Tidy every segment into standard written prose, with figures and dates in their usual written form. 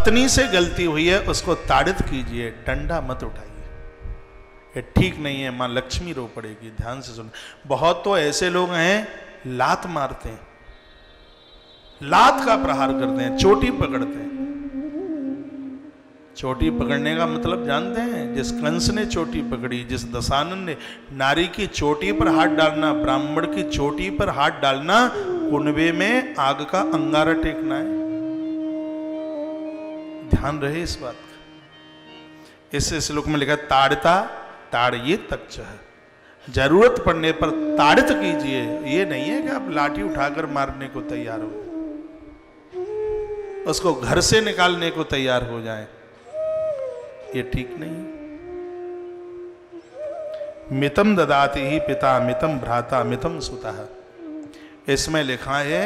पत्नी से गलती हुई है उसको ताड़ित कीजिए, डंडा मत उठाइए, ये ठीक नहीं है, मां लक्ष्मी रो पड़ेगी। ध्यान से सुन। बहुत तो ऐसे लोग हैं लात मारते हैं, लात का प्रहार करते हैं, चोटी पकड़ते हैं। चोटी पकड़ने का मतलब जानते हैं? जिस कंस ने चोटी पकड़ी, जिस दशानन ने, नारी की चोटी पर हाथ डालना, ब्राह्मण की चोटी पर हाथ डालना, कुनबे में आग का अंगारा टेकना है। ध्यान रहे इस बात का। इस श्लोक में लिखा ताड़िता ताड़िये तच्चः, जरूरत पड़ने पर ताड़ित कीजिए। ये नहीं है कि आप लाठी उठाकर मारने को तैयार हो, उसको घर से निकालने को तैयार हो जाए, ये ठीक नहीं। मितम ददाति ही पिता मितम भ्राता मितम सुतः, इसमें लिखा है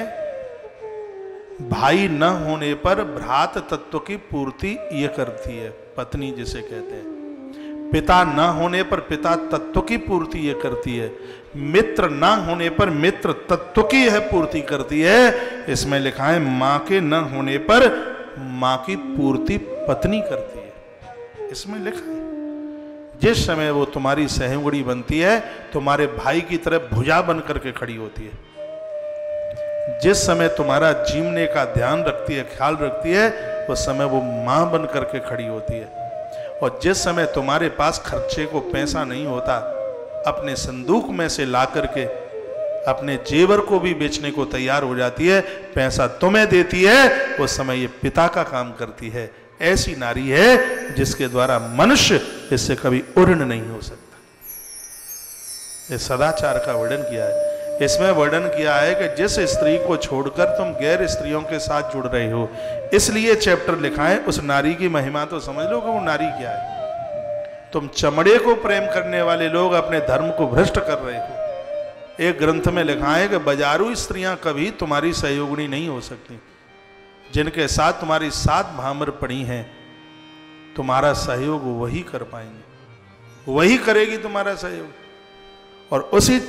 भाई न होने पर भ्रात तत्व की पूर्ति ये करती है पत्नी, जिसे कहते हैं। पिता न होने पर पिता तत्व की पूर्ति ये करती है। मित्र न होने पर मित्र तत्व की यह पूर्ति करती है। इसमें लिखा है मां के न होने पर मां की पूर्ति पत्नी करती है। इसमें लिखा है जिस समय वो तुम्हारी सहयोगी बनती है, तुम्हारे भाई की तरह भुजा बन करके खड़ी होती है, जिस समय तुम्हारा जीवने का ध्यान रखती है, ख्याल रखती है, उस समय वो मां बन करके खड़ी होती है। और जिस समय तुम्हारे पास खर्चे को पैसा नहीं होता, अपने संदूक में से ला करके अपने जेवर को भी बेचने को तैयार हो जाती है, पैसा तुम्हें देती है, उस समय ये पिता का काम करती है। ऐसी नारी है जिसके द्वारा मनुष्य इससे कभी उर्ण नहीं हो सकता। ये सदाचार का वर्णन किया है। इसमें वर्णन किया है कि जिस स्त्री को छोड़कर तुम गैर स्त्रियों के साथ जुड़ रहे हो, इसलिए चैप्टर लिखा है। उस नारी की महिमा तो समझ लो कि वो नारी क्या है। तुम चमड़े को प्रेम करने वाले लोग अपने धर्म को भ्रष्ट कर रहे हो। एक ग्रंथ में लिखा है कि बाजारू स्त्रियां कभी तुम्हारी सहयोगिनी नहीं हो सकती। जिनके साथ तुम्हारी 7 भामर पड़ी हैं, तुम्हारा सहयोग वही कर पाएंगे, वही करेगी तुम्हारा सहयोग। और उसी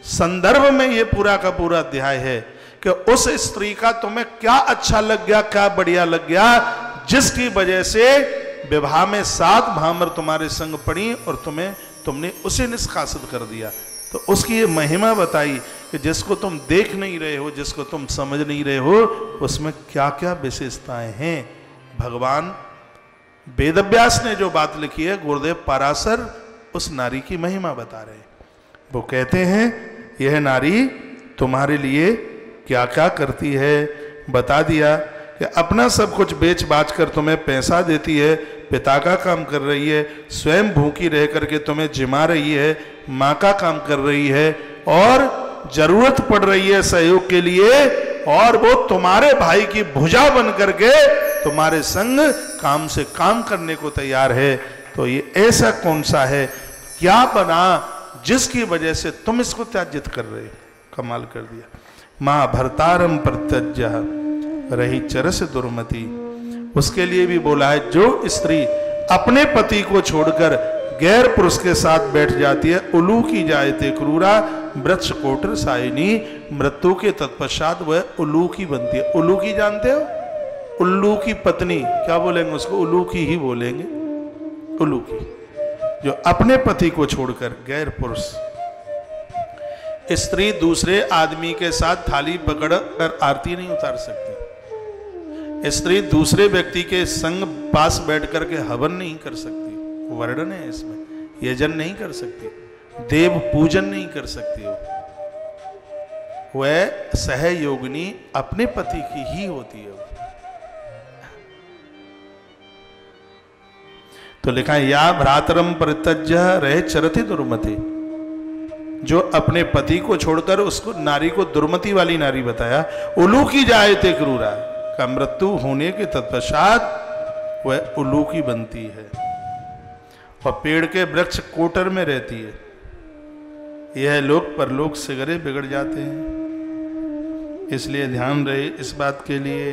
संदर्भ में ये पूरा का पूरा अध्याय है कि उस स्त्री का तुम्हें क्या अच्छा लग गया, क्या बढ़िया लग गया, जिसकी वजह से विवाह में 7 भामर तुम्हारे संग पड़ी और तुमने उसे निष्कासित कर दिया। तो उसकी ये महिमा बताई कि जिसको तुम देख नहीं रहे हो, जिसको तुम समझ नहीं रहे हो, उसमें क्या क्या विशेषताएं हैं। भगवान वेदव्यास ने जो बात लिखी है, गुरुदेव पाराशर उस नारी की महिमा बता रहे हैं। वो कहते हैं यह नारी तुम्हारे लिए क्या क्या करती है, बता दिया कि अपना सब कुछ बेच बाच कर तुम्हें पैसा देती है, पिता का काम कर रही है, स्वयं भूखी रह करके तुम्हें जिमा रही है, माँ का काम कर रही है, और जरूरत पड़ रही है सहयोग के लिए, और वो तुम्हारे भाई की भुजा बन करके तुम्हारे संग काम से काम करने को तैयार है। तो ये ऐसा कौन सा है, क्या बना जिसकी वजह से तुम इसको त्याजित कर रहे हो? कमाल कर दिया। मां भर्तारम प्रत्यज्य रही चरस दुर्मति, उसके लिए भी बोला है जो स्त्री अपने पति को छोड़कर गैर पुरुष के साथ बैठ जाती है, उलू की जायते क्रूरा वृक्ष कोटर साइनी, मृत्यु के तत्पश्चात वह उल्लू की बनती है। उल्लू की जानते हो? उल्लू की पत्नी, क्या बोलेंगे उसको? उल्लू की ही बोलेंगे, उल्लू की, जो अपने पति को छोड़कर गैर पुरुष। स्त्री दूसरे आदमी के साथ थाली पकड़ कर आरती नहीं उतार सकती। स्त्री दूसरे व्यक्ति के संग पास बैठ कर के हवन नहीं कर सकती, वर्णन है इसमें। यजन नहीं कर सकती, देव पूजन नहीं कर सकती। वह सहयोगिनी अपने पति की ही होती है। तो लिखा है या भ्रातरम परित्यज्य रहे चरति दुर्मति, जो अपने पति को छोड़कर उसको नारी को दुर्मति वाली नारी बताया। उल्लू की जाए ते क्रूरा, का मृत्यु होने के तत्पश्चात वह उल्लू की बनती है और पेड़ के वृक्ष कोटर में रहती है। यह लोक परलोक से गरे बिगड़ जाते हैं। इसलिए ध्यान रहे इस बात के लिए।